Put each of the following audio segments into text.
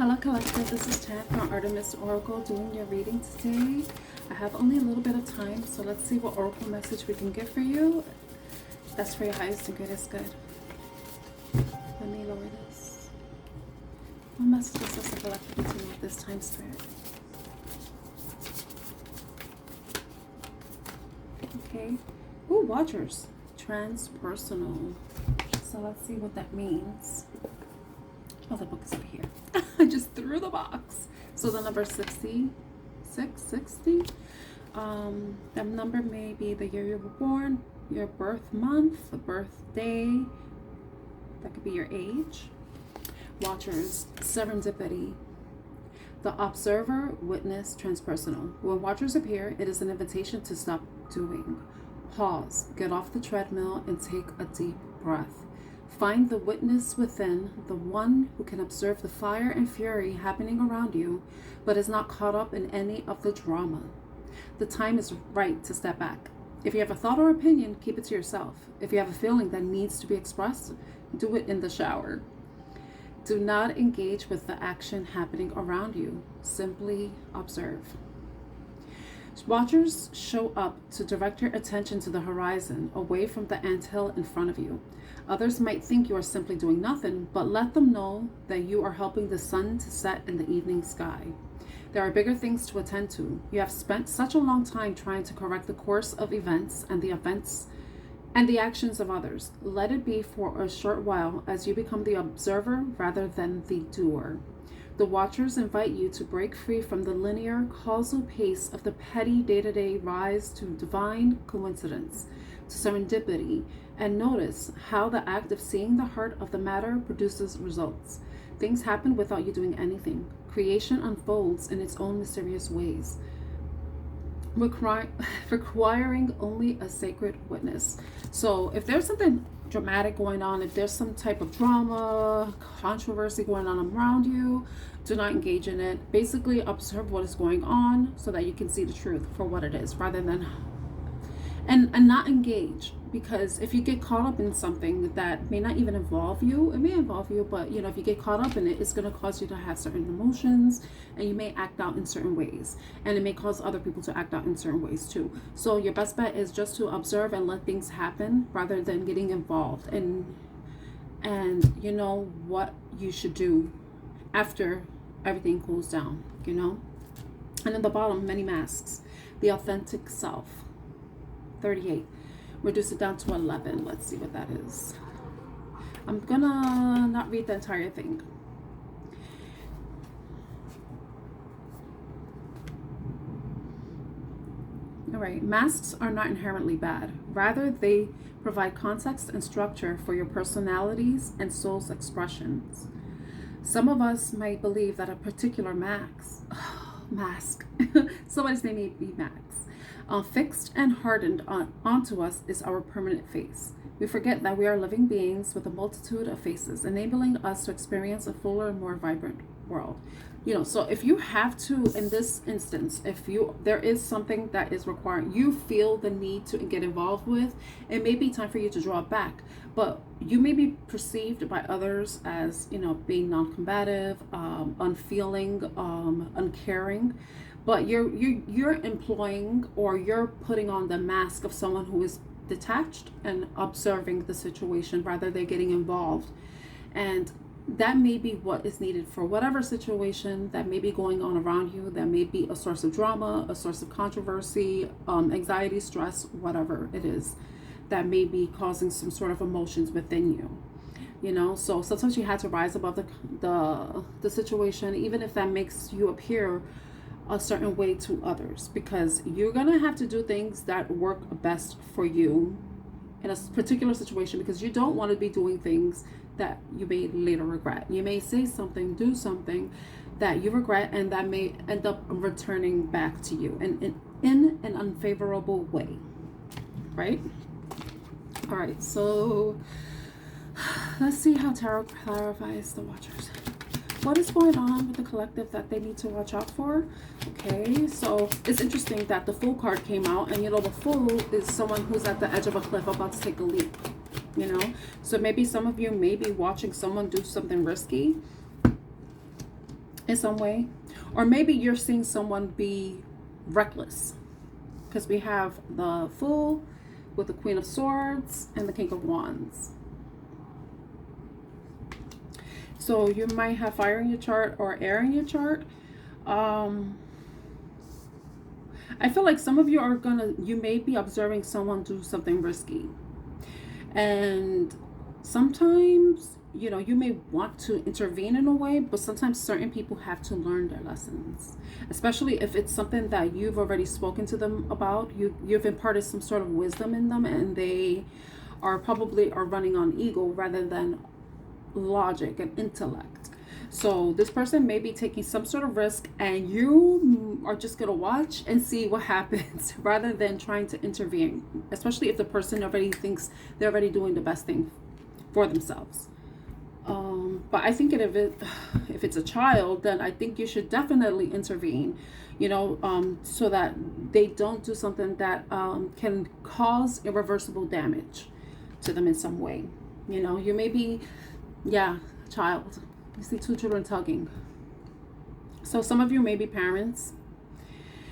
Hello Collective, this is Tab from Artemis Oracle doing your reading today. I have only a little bit of time, so let's see what Oracle message we can get for you. That's for your highest and greatest good. Let me lower this. What messages does the collective need to know at this time, Spirit? Okay. Ooh, Watchers. Transpersonal. So let's see what that means. Oh, the book is over here. I just threw the box. So the number 60. That number may be the year you were born, your birth month, the birthday. That could be your age. Watchers, serendipity. The observer, witness, transpersonal. When watchers appear, it is an invitation to stop doing. Pause, get off the treadmill, and take a deep breath. Find the witness within, the one who can observe the fire and fury happening around you, but is not caught up in any of the drama. The time is right to step back. If you have a thought or opinion, keep it to yourself. If you have a feeling that needs to be expressed, do it in the shower. Do not engage with the action happening around you. Simply observe. Watchers show up to direct your attention to the horizon, away from the anthill in front of you. Others might think you are simply doing nothing, but let them know that you are helping the sun to set in the evening sky. There are bigger things to attend to. You have spent such a long time trying to correct the course of events and the actions of others. Let it be for a short while as you become the observer rather than the doer. The Watchers invite you to break free from the linear, causal pace of the petty day-to-day rise to divine coincidence, to serendipity, and notice how the act of seeing the heart of the matter produces results. Things happen without you doing anything. Creation unfolds in its own mysterious ways, requiring only a sacred witness. So if there's something dramatic going on, if there's some type of drama, controversy going on around you, do not engage in it. Basically observe what is going on so that you can see the truth for what it is, rather than and not engage. Because if you get caught up in something that may not even involve you, it may involve you, but if you get caught up in it, it's going to cause you to have certain emotions, and you may act out in certain ways, and it may cause other people to act out in certain ways too. So your best bet is just to observe and let things happen rather than getting involved, and you know what you should do after everything cools down, And at the bottom, many masks. The authentic self. 38. Reduce it down to 11. Let's see what that is. I'm gonna not read the entire thing. All right, masks are not inherently bad. Rather, they provide context and structure for your personalities and soul's expressions. Some of us might believe that a particular mask, somebody's name may be Max, fixed and hardened onto us is our permanent face. We forget that we are living beings with a multitude of faces, enabling us to experience a fuller and more vibrant world. So if you have to, in this instance, there is something that is requiring, you feel the need to get involved with, it may be time for you to draw back. But you may be perceived by others as, being non-combative, unfeeling, uncaring. But you're employing, or you're putting on the mask of someone who is detached and observing the situation rather than getting involved. And that may be what is needed for whatever situation that may be going on around you, that may be a source of drama, a source of controversy, anxiety, stress, whatever it is that may be causing some sort of emotions within you. So sometimes you have to rise above the situation, even if that makes you appear a certain way to others, because you're gonna have to do things that work best for you in a particular situation, because you don't want to be doing things that you may later regret. You may say something, do something that you regret, and that may end up returning back to you in an unfavorable way, right? All right, so let's see how Tarot clarifies the Watchers. What is going on with the collective that they need to watch out for? Okay, so it's interesting that the Fool card came out, and the Fool is someone who's at the edge of a cliff about to take a leap, So maybe some of you may be watching someone do something risky, in some way. Or maybe you're seeing someone be reckless, because we have the Fool with the Queen of Swords and the King of Wands. So you might have fire in your chart or air in your chart. I feel like some of you are you may be observing someone do something risky. And sometimes, you know, you may want to intervene in a way, but sometimes certain people have to learn their lessons, especially if it's something that you've already spoken to them about. You've imparted some sort of wisdom in them, and they are running on ego rather than logic and intellect. So this person may be taking some sort of risk, and you are just going to watch and see what happens rather than trying to intervene, especially if the person already thinks they're already doing the best thing for themselves. But I think if it's a child, then I think you should definitely intervene, you know, so that they don't do something that can cause irreversible damage to them in some way. You know, you may be, yeah, child. You see two children tugging. So some of you may be parents.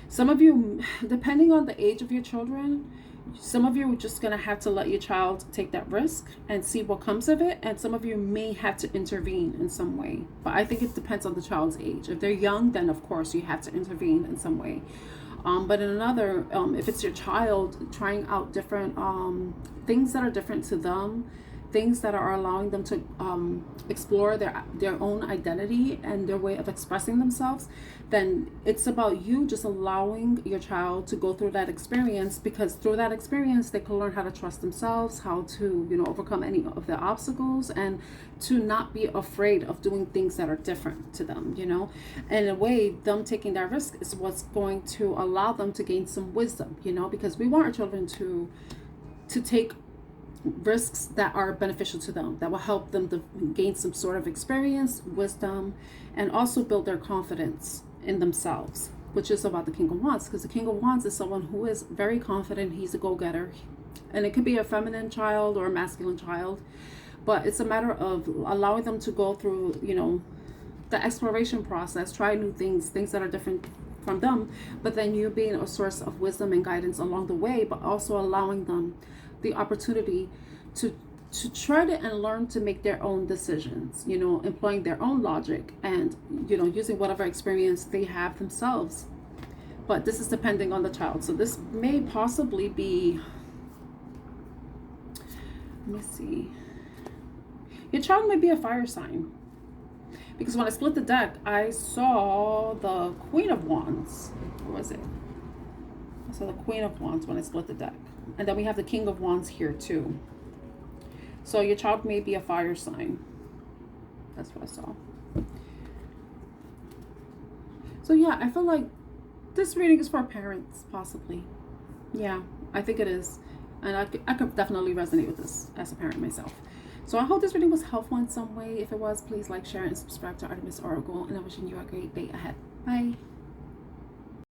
Some of you, depending on the age of your children, some of you are just going to have to let your child take that risk and see what comes of it. And some of you may have to intervene in some way. But I think it depends on the child's age. If they're young, then of course you have to intervene in some way. But in another, if it's your child trying out different things that are different to them, things that are allowing them to explore their own identity and their way of expressing themselves, then it's about you just allowing your child to go through that experience, because through that experience they can learn how to trust themselves, how to, you know, overcome any of the obstacles, and to not be afraid of doing things that are different to them, you know. And in a way, them taking that risk is what's going to allow them to gain some wisdom, you know, because we want our children to take risks that are beneficial to them, that will help them to gain some sort of experience, wisdom, and also build their confidence in themselves, which is about the King of Wands, because the King of Wands is someone who is very confident. He's a go-getter, and it could be a feminine child or a masculine child, but it's a matter of allowing them to go through, you know, the exploration process, try new things that are different from them, but then you being a source of wisdom and guidance along the way, but also allowing them the opportunity to try to and learn to make their own decisions, you know, employing their own logic and, you know, using whatever experience they have themselves. But this is depending on the child. So this may possibly be, let me see, your child may be a fire sign, because when I split the deck, I saw the Queen of Wands. What was it? I saw the Queen of Wands when I split the deck. And then we have the King of Wands here too. So your child may be a fire sign. That's what I saw. So yeah, I feel like this reading is for parents, possibly. Yeah, I think it is. And I could definitely resonate with this as a parent myself. So I hope this reading was helpful in some way. If it was, please like, share, and subscribe to Artemis Oracle. And I'm wishing you a great day ahead. Bye.